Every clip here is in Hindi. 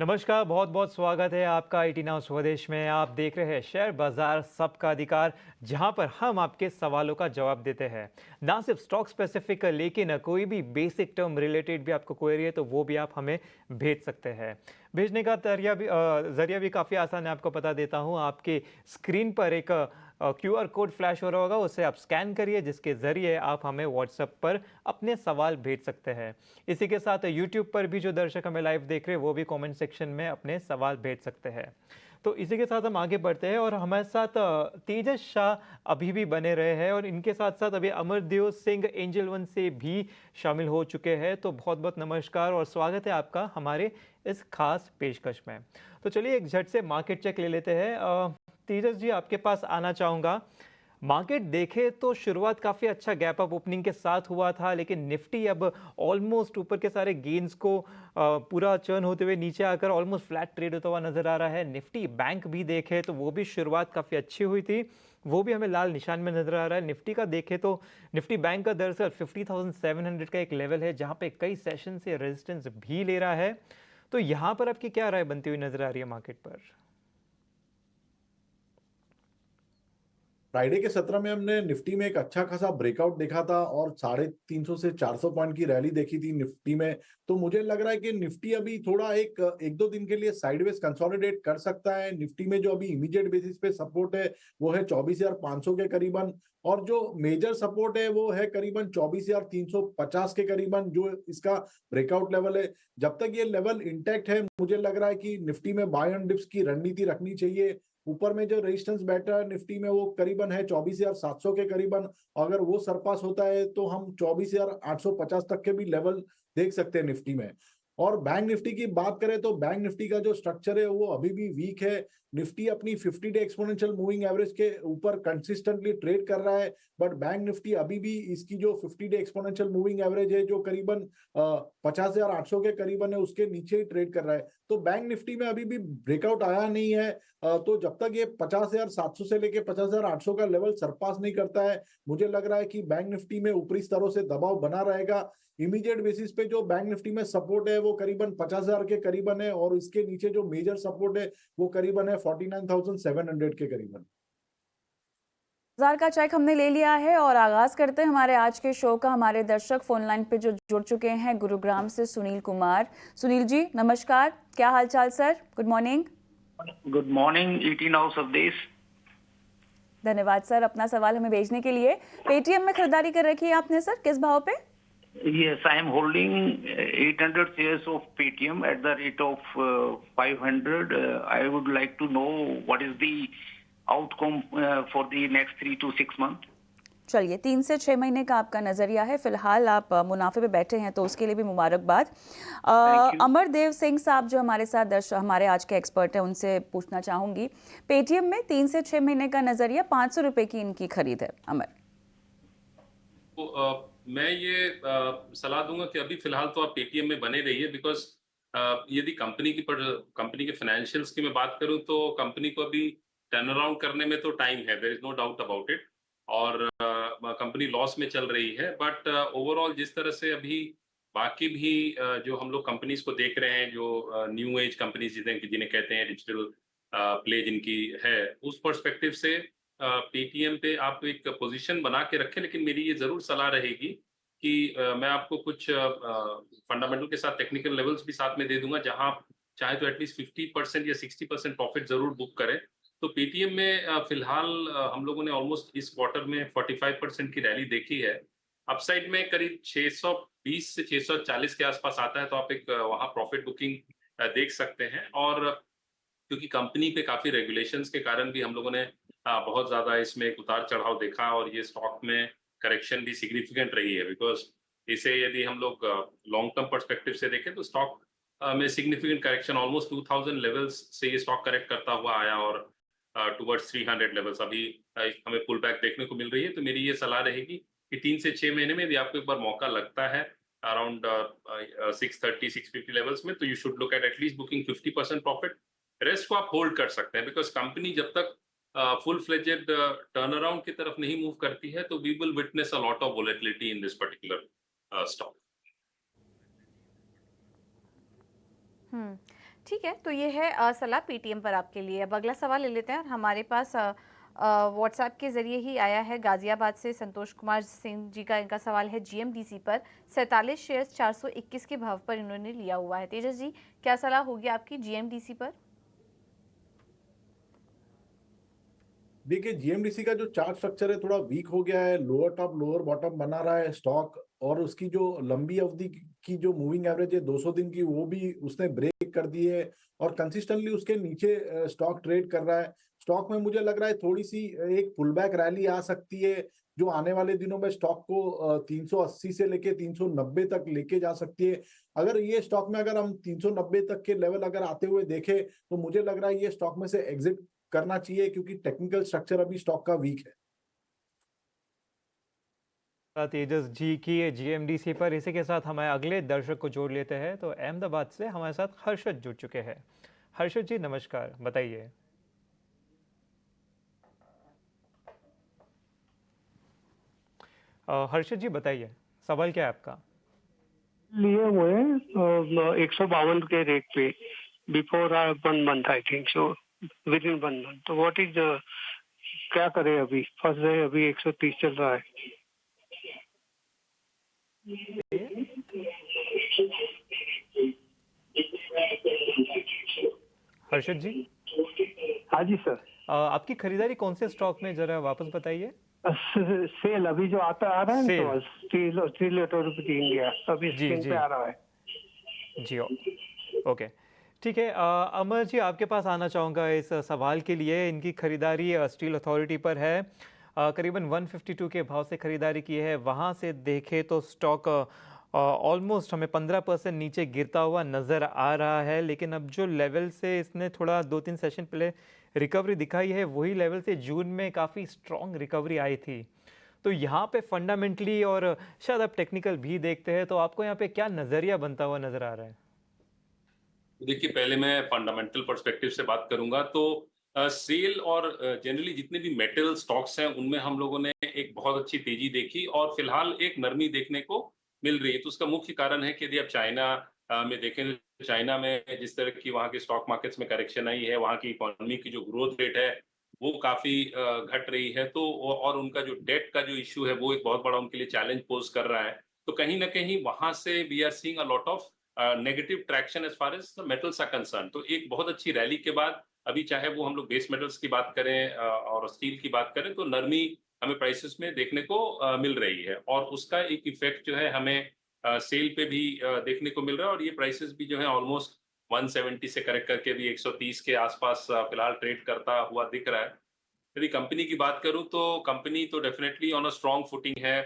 नमस्कार, बहुत बहुत स्वागत है आपका आईटी नाउ स्वदेश में। आप देख रहे हैं शेयर बाजार सबका अधिकार, जहां पर हम आपके सवालों का जवाब देते हैं। ना सिर्फ स्टॉक स्पेसिफिक लेकिन कोई भी बेसिक टर्म रिलेटेड भी आपको क्वेरी है तो वो भी आप हमें भेज सकते हैं। भेजने का जरिया भी काफ़ी आसान है, आपको बता देता हूँ। आपके स्क्रीन पर एक क्यूआर कोड फ्लैश हो रहा होगा, उसे आप स्कैन करिए, जिसके ज़रिए आप हमें व्हाट्सएप पर अपने सवाल भेज सकते हैं। इसी के साथ यूट्यूब पर भी जो दर्शक हमें लाइव देख रहे हैं वो भी कमेंट सेक्शन में अपने सवाल भेज सकते हैं। तो इसी के साथ हम आगे बढ़ते हैं और हमारे साथ तेजस शाह अभी भी बने रहे हैं और इनके साथ साथ अभी अमरदेव सिंह एंजल वन से भी शामिल हो चुके हैं। तो बहुत बहुत नमस्कार और स्वागत है आपका हमारे इस खास पेशकश में। तो चलिए एक झट से मार्केट चेक ले लेते हैं। तेजस जी, आपके पास आना चाहूँगा। मार्केट देखे तो शुरुआत काफ़ी अच्छा गैप अप ओपनिंग के साथ हुआ था, लेकिन निफ्टी अब ऑलमोस्ट ऊपर के सारे गेन्स को पूरा चर्न होते हुए नीचे आकर ऑलमोस्ट फ्लैट ट्रेड होता हुआ नजर आ रहा है। निफ्टी बैंक भी देखे तो वो भी शुरुआत काफ़ी अच्छी हुई थी, वो भी हमें लाल निशान में नजर आ रहा है। निफ्टी का देखे तो निफ्टी बैंक का दरअसल 50,700 का एक लेवल है, जहां पे कई सेशन से रेजिस्टेंस भी ले रहा है। तो यहाँ पर आपकी क्या राय बनती हुई नजर आ रही है मार्केट पर? फ्राइडे के सत्र में हमने निफ्टी में एक अच्छा खासा ब्रेकआउट देखा था और 350 से 400 पॉइंट की रैली देखी थी निफ्टी में। तो मुझे लग रहा है कि निफ्टी अभी थोड़ा एक दो दिन के लिए साइडवेज कंसोलिडेट कर सकता है। निफ्टी में जो अभी इमीडिएट बेसिस पे सपोर्ट है वो है 24,500 के करीबन, और जो मेजर सपोर्ट है वो है करीबन 24,350 के करीबन, जो इसका ब्रेकआउट लेवल है। जब तक ये लेवल इंटैक्ट है, मुझे लग रहा है कि निफ्टी में बाय ऑन डिप्स की रणनीति रखनी चाहिए। ऊपर में जो रेजिस्टेंस बैठा है निफ्टी में वो करीबन है 24,700 के करीबन। अगर वो सरपास होता है तो हम 24,850 तक के भी लेवल देख सकते हैं निफ्टी में। और बैंक निफ्टी की बात करें तो बैंक निफ्टी का जो स्ट्रक्चर है वो अभी भी वीक है। निफ्टी अपनी 50 डे एक्सपोनेंशियल मूविंग एवरेज के ऊपर कंसिस्टेंटली ट्रेड कर रहा है, बट बैंक निफ्टी अभी भी इसकी जो 50 डे एक्सपोनेंशियल मूविंग एवरेज है जो करीबन 50,800 के करीबन है, उसके नीचे ही ट्रेड कर रहा है। तो बैंक निफ्टी में अभी भी ब्रेकआउट आया नहीं है। तो जब तक ये 50,700 से लेके 50,800 का लेवल सरपास नहीं करता है, मुझे लग रहा है कि बैंक निफ्टी में ऊपरी स्तरों से दबाव बना रहेगा। इमीडिएट बेसिस पे जो बैंक निफ्टी में सपोर्ट है वो करीबन 50,000 के करीबन है, और इसके नीचे जो मेजर सपोर्ट है वो करीबन है 49,700 के करीबन। बाजार का चेक हमने ले लिया है और आगाज करते हैं हमारे आज के शो का। हमारे दर्शक फोन लाइन पे जो जुड़ चुके हैं, गुरुग्राम से सुनील कुमार। सुनील जी नमस्कार, क्या हालचाल sir? Good morning. Good morning ET now स्वदेश। धन्यवाद सर अपना सवाल हमें भेजने के लिए। पेटीएम में खरीदारी कर रखी है आपने सर, किस भाव पे? Yes, I am holding 800 shares of Paytm at the rate of 500. I would like to know what is the outcome for the next 3 to 6 months. चलिए 3 से 6 महीने का आपका नजरिया है, फिलहाल आप मुनाफे पे बैठे हैं तो उसके लिए भी मुबारकबाद। Thank you. अमरदेव सिंह साहब जो हमारे साथ दर्शक हमारे आज के एक्सपर्ट हैं, उनसे पूछना चाहूंगी, पेटीएम में 3 से 6 महीने का नजरिया, 500 रुपए की इनकी खरीद है। अमर, तो मैं ये सलाह दूंगा कि अभी फिलहाल तो आप पेटीएम में बने रहिए, बिकॉज यदि कंपनी के फाइनेंशियल्स की मैं बात करूं तो कंपनी को अभी टर्न अराउंड करने में तो टाइम है, there is no doubt about it. और कंपनी लॉस में चल रही है, बट ओवरऑल जिस तरह से अभी बाकी भी जो हम लोग कंपनीज को देख रहे हैं, जो न्यू एज कंपनीज जिन्हें कहते हैं, डिजिटल प्ले जिनकी है, उस पर्सपेक्टिव से पेटीएम पे आप एक पोजीशन बना के रखें। लेकिन मेरी ये जरूर सलाह रहेगी कि मैं आपको कुछ फंडामेंटल के साथ टेक्निकल लेवल्स भी साथ में दे दूंगा, जहां आप चाहे तो एटलीस्ट 50% या 60% प्रॉफिट जरूर बुक करें। तो पेटीएम में फिलहाल हम लोगों ने ऑलमोस्ट इस क्वार्टर में 45% की रैली देखी है। अपसाइड में करीब 620 से 640 के आसपास आता है, तो आप एक वहां प्रॉफिट बुकिंग देख सकते हैं। और क्योंकि कंपनी पे काफी रेगुलेशंस के कारण भी हम लोगों ने बहुत ज्यादा इसमें एक उतार चढ़ाव देखा, और ये स्टॉक में करेक्शन भी सिग्निफिकेंट रही है। बिकॉज इसे यदि हम लोग लॉन्ग टर्म पर्सपेक्टिव से देखें तो स्टॉक में सिग्निफिकेंट करेक्शन ऑलमोस्ट 2000 लेवल्स से ये स्टॉक करेक्ट करता हुआ आया, और टुवर्ड्स 300 लेवल्स अभी हमें पुल बैक देखने को मिल रही है। तो मेरी ये सलाह रहेगी कि 3 से 6 महीने में यदि आपको एक बार मौका लगता है अराउंड 630-650 लेवल्स में, तो you should look at least booking 50% profit. Rest को आप होल्ड कर सकते हैं, बिकॉज कंपनी जब तक फुल फ्लेजेड टर्न अराउंड की तरफ नहीं मूव करती है, तो we will witness a lot of volatility in this particular stock. ठीक है, तो ये है सलाह पीटीएम पर आपके लिए। अब अगला सवाल ले लेते हैं और हमारे पास व्हाट्सएप के ज़रिए ही आया है गाज़ियाबाद से संतोष कुमार सिंह जी का। इनका सवाल है जीएमडीसी पर 47 शेयर्स 421 के भाव पर इन्होंने लिया हुआ है। तेजस जी, क्या सलाह होगी आपकी जीएमडीसी पर? देखिए, जीएमडीसी का जो चार्ट स्ट्रक्चर है थोड़ा वीक हो गया है, लोअर टॉप लोअर बॉटम बना रहा है स्टॉक, और उसकी जो लंबी अवधि की जो मूविंग एवरेज है 200 दिन की, वो भी उसने ब्रेक कर दी है और कंसिस्टेंटली उसके नीचे स्टॉक ट्रेड कर रहा है। स्टॉक में मुझे लग रहा है थोड़ी सी एक पुल बैक रैली आ सकती है, जो आने वाले दिनों में स्टॉक को 380 से लेके 390 तक लेके जा सकती है। अगर ये स्टॉक में अगर हम 390 तक के लेवल अगर आते हुए देखें, तो मुझे लग रहा है ये स्टॉक में से एग्जिट करना चाहिए, क्योंकि टेक्निकल स्ट्रक्चर अभी स्टॉक का वीक है। तेजस जी की जीएमडीसी पर। इसी के साथ हमारे अगले दर्शक को जोड़ लेते हैं। तो अहमदाबाद से हमारे साथ हर्षद जुड़ चुके हैं। हर्षद जी नमस्कार, बताइए। हर्षद जी बताइए, सवाल क्या है आपका? लिए हुए हैं 152 के रेट पे before 1 month I think so, with in 1 month. तो व्हाट इज क्या करें? अभी फंस गए, अभी 130 चल रहा है। हर्षद जी, हाँ जी सर। आपकी खरीदारी कौन से स्टॉक में, जरा वापस बताइए। सेल अभी जो आता आ रहा है सेल। ना, 3 इंडिया अभी जी स्क्रीन जी पे आ रहा है। जी ओके, ठीक है। अमर जी, आपके पास आना चाहूँगा इस सवाल के लिए। इनकी खरीदारी स्टील अथॉरिटी पर है। करीबन 152 के भाव से खरीदारी की है। वहाँ से देखें तो स्टॉक ऑलमोस्ट हमें 15% नीचे गिरता हुआ नज़र आ रहा है। लेकिन अब जो लेवल से इसने थोड़ा 2-3 सेशन पहले रिकवरी दिखाई है, वही लेवल से जून में काफ़ी स्ट्रॉन्ग रिकवरी आई थी। तो यहाँ पे फंडामेंटली और शायद आप टेक्निकल भी देखते हैं, तो आपको यहाँ पे क्या नज़रिया बनता हुआ नज़र आ रहा है? देखिए, पहले मैं फंडामेंटल पर्सपेक्टिव से बात करूंगा तो सेल और जनरली जितने भी मेटल स्टॉक्स हैं उनमें हम लोगों ने एक बहुत अच्छी तेजी देखी और फिलहाल एक नरमी देखने को मिल रही है। तो उसका मुख्य कारण है कि यदि आप चाइना में देखें तो चाइना में जिस तरह की वहाँ के स्टॉक मार्केट्स में करेक्शन आई है, वहाँ की इकोनॉमी की जो ग्रोथ रेट है वो काफी घट रही है। तो और उनका जो डेट का जो इश्यू है वो एक बहुत बड़ा उनके लिए चैलेंज पोज कर रहा है। तो कहीं ना कहीं वहां से we are seeing a lot of negative traction as far as the metals are concern. तो एक बहुत अच्छी रैली के बाद अभी चाहे वो हम लोग बेस मेटल्स की बात करें और स्टील की बात करें, तो नरमी हमें प्राइसेस में देखने को मिल रही है और उसका एक इफेक्ट जो है हमें सेल पे भी देखने को मिल रहा है। और ये प्राइसेस भी जो है ऑलमोस्ट 170 से करेक्ट करके भी 130 के आसपास फिलहाल ट्रेड करता हुआ दिख रहा है। यदि कंपनी की बात करूं तो कंपनी तो definitely on a strong footing है।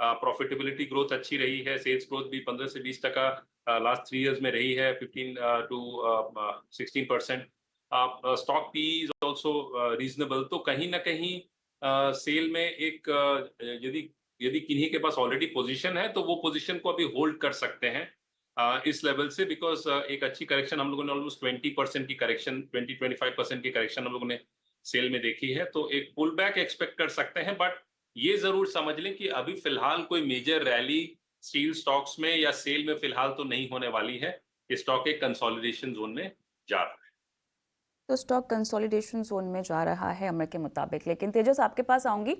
प्रॉफिटेबिलिटी ग्रोथ अच्छी रही है, सेल्स ग्रोथ भी 15 से 20% लास्ट 3 इयर्स में रही है, 15 to 16%। Stock P is also reasonable. तो कहीं ना कहीं सेल में एक यदि यदि किन्हीं के पास ऑलरेडी पोजीशन है तो वो पोजीशन को अभी होल्ड कर सकते हैं इस लेवल से, बिकॉज एक अच्छी करेक्शन हम लोगों ने ऑलमोस्ट 20% की करेक्शन, 20-25% की करेक्शन हम लोगों ने सेल में देखी है। तो एक पुल बैक एक्सपेक्ट कर सकते हैं, बट ये जरूर समझ लें कि अभी फिलहाल कोई मेजर रैली स्टील स्टॉक्स में या सेल में फिलहाल तो नहीं होने वाली है। ये स्टॉक एक कंसोलिडेशन जोन में जा रहा है। तो स्टॉक कंसोलिडेशन जोन में जा रहा है अमर के मुताबिक। लेकिन तेजस, आपके पास आऊंगी।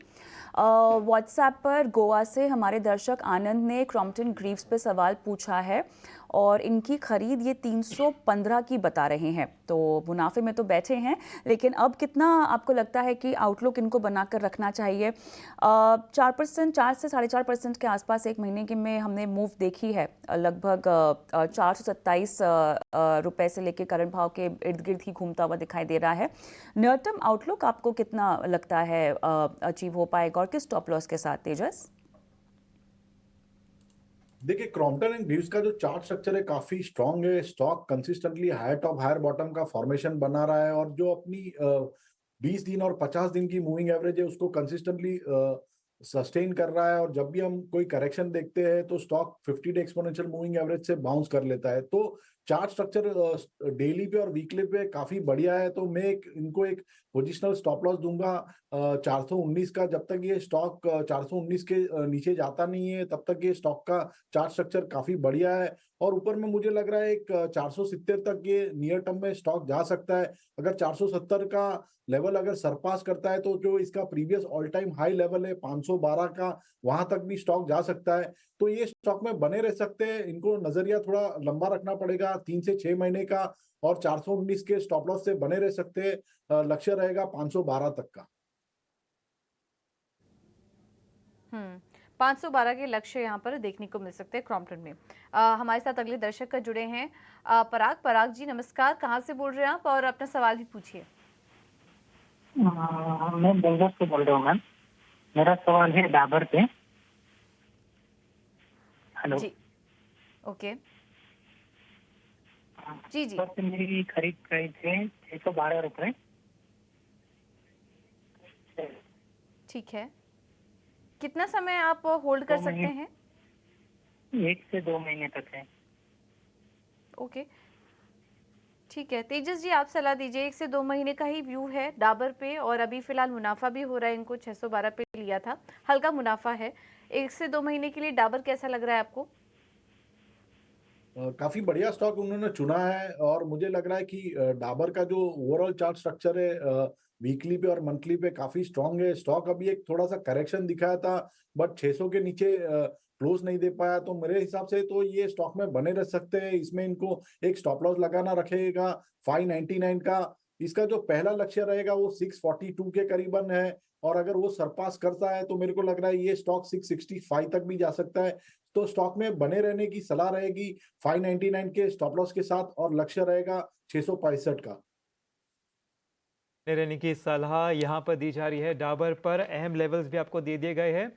व्हाट्सएप पर गोवा से हमारे दर्शक आनंद ने क्रॉम्पटन ग्रीव्स पे सवाल पूछा है और इनकी खरीद ये 315 की बता रहे हैं। तो मुनाफे में तो बैठे हैं, लेकिन अब कितना आपको लगता है कि आउटलुक इनको बनाकर रखना चाहिए? 4%, 4 से 4.5% के आसपास एक महीने की में हमने मूव देखी है। लगभग 427 रुपए से लेकर करंट भाव के इर्द गिर्द ही घूमता हुआ दिखाई दे रहा है। नियर टर्म आउटलुक आपको कितना लगता है अचीव हो पाएगा और किस स्टॉप लॉस के साथ, तेजस? देखिए, क्रॉम्पटन एंड ग्रीव्स का जो चार्ट स्ट्रक्चर है काफी स्ट्रांग है। Stock consistently higher top higher bottom का फॉर्मेशन बना रहा है और जो अपनी 20 दिन और 50 दिन की मूविंग एवरेज है उसको कंसिस्टेंटली सस्टेन कर रहा है। और जब भी हम कोई करेक्शन देखते हैं तो stock 50 day exponential moving average से बाउंस कर लेता है। तो चार्ट स्ट्रक्चर डेली पे और वीकली पे काफी बढ़िया है, तो मैं इनको एक पोजिशनल स्टॉप लॉस दूंगा 419 का। जब तक ये स्टॉक 419 के नीचे जाता नहीं है तब तक ये स्टॉक का चार्ट स्ट्रक्चर काफी बढ़िया है। और ऊपर में मुझे लग रहा है एक 470 तक ये नियर टर्म में स्टॉक जा सकता है। अगर 470 का लेवल अगर सरपास करता है तो जो इसका previous all time high level है 512 का, वहां तक भी स्टॉक जा सकता है। तो ये स्टॉक में बने रह सकते हैं। इनको नजरिया थोड़ा लंबा रखना पड़ेगा, 3 से 6 महीने का, और 419 के स्टॉप लॉस से बने रह सकते हैं। लक्ष्य रहेगा 512 तक का। 512 के लक्ष्य यहाँ पर देखने को मिल सकते हैं क्रॉम्पटन में। हमारे साथ अगले दर्शक जुड़े हैं पराग जी, नमस्कार। कहाँ से बोल रहे हैं आप और अपना सवाल भी पूछिए। मैं बेंगलोर से बोल रहा हूँ मैम। मेरा सवाल है डाबर पे। हेलो जी, ओके जी जी। सर, मेरी खरीद प्राइस है 612 रुपए। ठीक है, कितना समय आप होल्ड कर सकते हैं? 1 से 2 महीने तक है। ओके, ठीक है। तेजस जी, आप सलाह दीजिए। 1 से 2 महीने का ही व्यू है डाबर पे, और अभी फिलहाल मुनाफा भी हो रहा है। इनको 612 पे लिया था, हल्का मुनाफा है। 1 से 2 महीने के लिए डाबर कैसा लग रहा है आपको? काफी बढ़िया स्टॉक उन्होंने चुना है, और मुझे लग रहा है कि डाबर का जो ओवरऑल चार्ट स्ट्रक्चर है वीकली पे और मंथली पे काफी स्ट्रांग है। स्टॉक अभी एक थोड़ा सा करेक्शन दिखाया था, बट 600 के नीचे क्लोज नहीं दे पाया। तो मेरे हिसाब से तो ये स्टॉक में बने रह सकते हैं। इसमें इनको एक स्टॉप लॉस लगाना रखेगा 599 का। इसका जो पहला लक्ष्य रहेगा वो 642 के करीबन है, और अगर वो सरपास करता है तो मेरे को लग रहा है ये स्टॉक 665 तक भी जा सकता है। तो स्टॉक में बने रहने की सलाह रहेगी 599 के स्टॉप लॉस के साथ, और लक्ष्य रहेगा 665 का। रहने की सलाह यहाँ पर दी जा रही है। डाबर पर अहम लेवल्स भी आपको दे दिए गए हैं।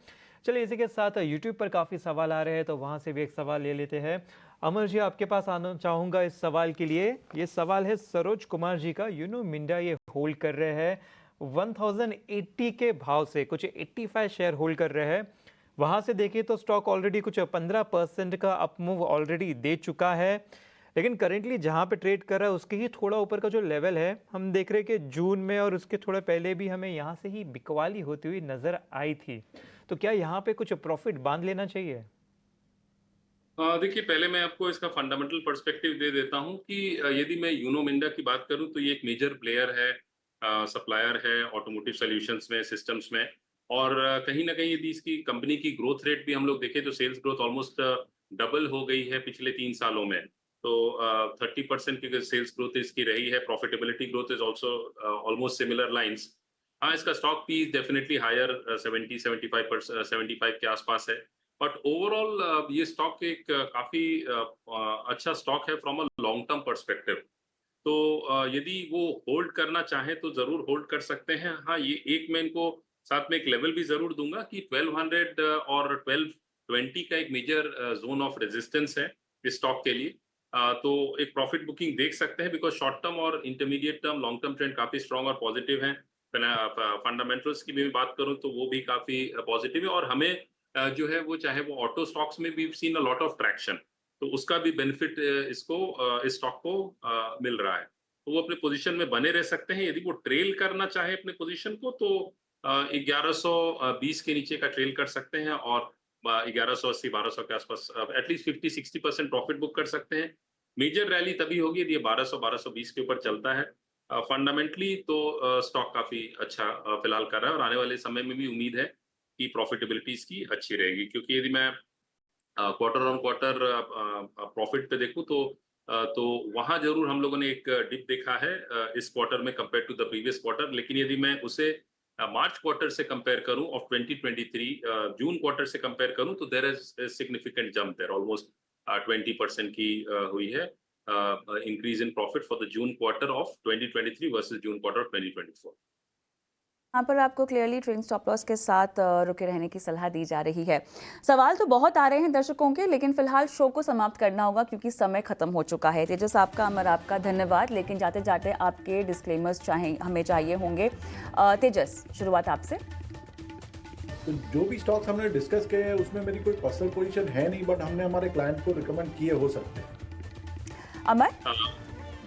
चलिए, इसी के साथ यूट्यूब पर काफ़ी सवाल आ रहे हैं, तो वहाँ से भी एक सवाल ले लेते हैं। अमर जी, आपके पास आना चाहूँगा इस सवाल के लिए। ये सवाल है सरोज कुमार जी का। यूनो मिंडा ये होल्ड कर रहे हैं 1080 के भाव से, कुछ 85 शेयर होल्ड कर रहे हैं। वहाँ से देखिए तो स्टॉक ऑलरेडी कुछ 15% का अपमूव ऑलरेडी दे चुका है, लेकिन करेंटली जहाँ पे ट्रेड कर रहा है उसके ही थोड़ा ऊपर का जो लेवल है, हम देख रहे हैं कि जून में और उसके थोड़े पहले भी हमें यहाँ से ही बिकवाली होती हुई नजर आई थी। तो क्या यहाँ पे कुछ प्रॉफिट बांध लेना चाहिए? देखिए, पहले मैं आपको इसका फंडामेंटल पर्सपेक्टिव दे देता हूं कि यदि मैं यूनो मिंडा की बात करूं तो ये एक मेजर प्लेयर है, सप्लायर है ऑटोमोटिव सॉल्यूशंस में, सिस्टम्स में। और कहीं ना कहीं यदि इसकी कंपनी की ग्रोथ रेट भी हम लोग देखें तो सेल्स ग्रोथ ऑलमोस्ट डबल हो गई है पिछले 3 सालों में। तो 30% की सेल्स ग्रोथ इसकी रही है। Profitability growth is also almost similar lines. हाँ, इसका स्टॉक पी डेफिनेटली हायर 75 के आसपास है। बट ओवरऑल ये स्टॉक एक काफी अच्छा स्टॉक है from a long term perspective. तो यदि वो होल्ड करना चाहें तो जरूर होल्ड कर सकते हैं। हाँ, ये एक मैं इनको साथ में एक लेवल भी जरूर दूंगा कि 1200 और 1220 का एक मेजर जोन ऑफ रेजिस्टेंस है इस स्टॉक के लिए। तो एक प्रॉफिट बुकिंग देख सकते हैं, बिकॉज शॉर्ट टर्म और intermediate term, long term trend काफी स्ट्रॉन्ग और पॉजिटिव है। फंडामेंटल्स की भी बात करूं तो वो भी काफी पॉजिटिव है, और हमें जो है वो चाहे वो ऑटो स्टॉक्स में भी seen a lot of traction, तो उसका भी बेनिफिट इसको इस स्टॉक को मिल रहा है। तो वो अपने पोजीशन में बने रह सकते हैं। यदि वो ट्रेल करना चाहे अपने पोजीशन को तो 1120 के नीचे का ट्रेल कर सकते हैं, और 1180 1200 के आसपास एटलीस्ट 50-60% प्रॉफिट बुक कर सकते हैं। मेजर रैली तभी होगी यदि 1200-1220 के ऊपर चलता है। फंडामेंटली तो स्टॉक काफी अच्छा फिलहाल कर रहा है, और आने वाले समय में भी उम्मीद है कि प्रॉफिटेबिलिटी इसकी अच्छी रहेगी। क्योंकि यदि मैं क्वार्टर ऑन क्वार्टर प्रॉफिट पे देखूं तो वहां जरूर हम लोगों ने एक डिप देखा है इस क्वार्टर में compare to the previous quarter. लेकिन यदि मैं उसे मार्च क्वार्टर से कंपेयर करूं ऑफ 2023, जून क्वार्टर से कंपेयर करूं, तो there is significant jump there, almost 20% की हुई है increase in profit for the June quarter of 2023 versus June quarter of 2024। यहाँ पर आपको क्लियरली ट्रेडिंग स्टॉप लॉस के साथ रुके रहने की सलाह दी जा रही है। सवाल तो बहुत आ रहे हैं दर्शकों के, लेकिन फिलहाल शो को समाप्त करना होगा क्योंकि समय खत्म हो चुका है। तेजस आपका, अमर आपका धन्यवाद। लेकिन जाते जाते आपके डिस्क्लेमर्स हमें चाहिए होंगे। तेजस, शुरुआत आपसे। तो जो भी स्टॉक्स हमने डिस्कस किए हैं उसमें मेरी कोई पर्सनल पोजीशन है नहीं, बट हमने हमारे क्लाइंट को रिकमेंड किए हो सकते हैं। अमर?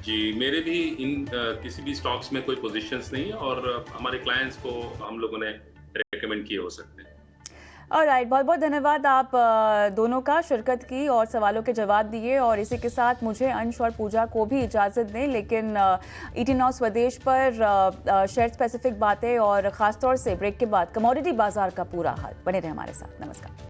जी, मेरे भी इन किसी भी स्टॉक्स में कोई पोजीशंस नहीं है और हमारे क्लाइंट्स को हम लोगों ने रेकमेंड किए हो सकते हैं। ऑलराइट, बहुत बहुत धन्यवाद आप दोनों का शिरकत की और सवालों के जवाब दिए। और इसी के साथ मुझे अंश और पूजा को भी इजाज़त दें, लेकिन ET Now स्वदेश पर शेयर स्पेसिफिक बातें और ख़ासतौर से ब्रेक के बाद कमोडिटी बाजार का पूरा हाल। बने रहे हमारे साथ। नमस्कार।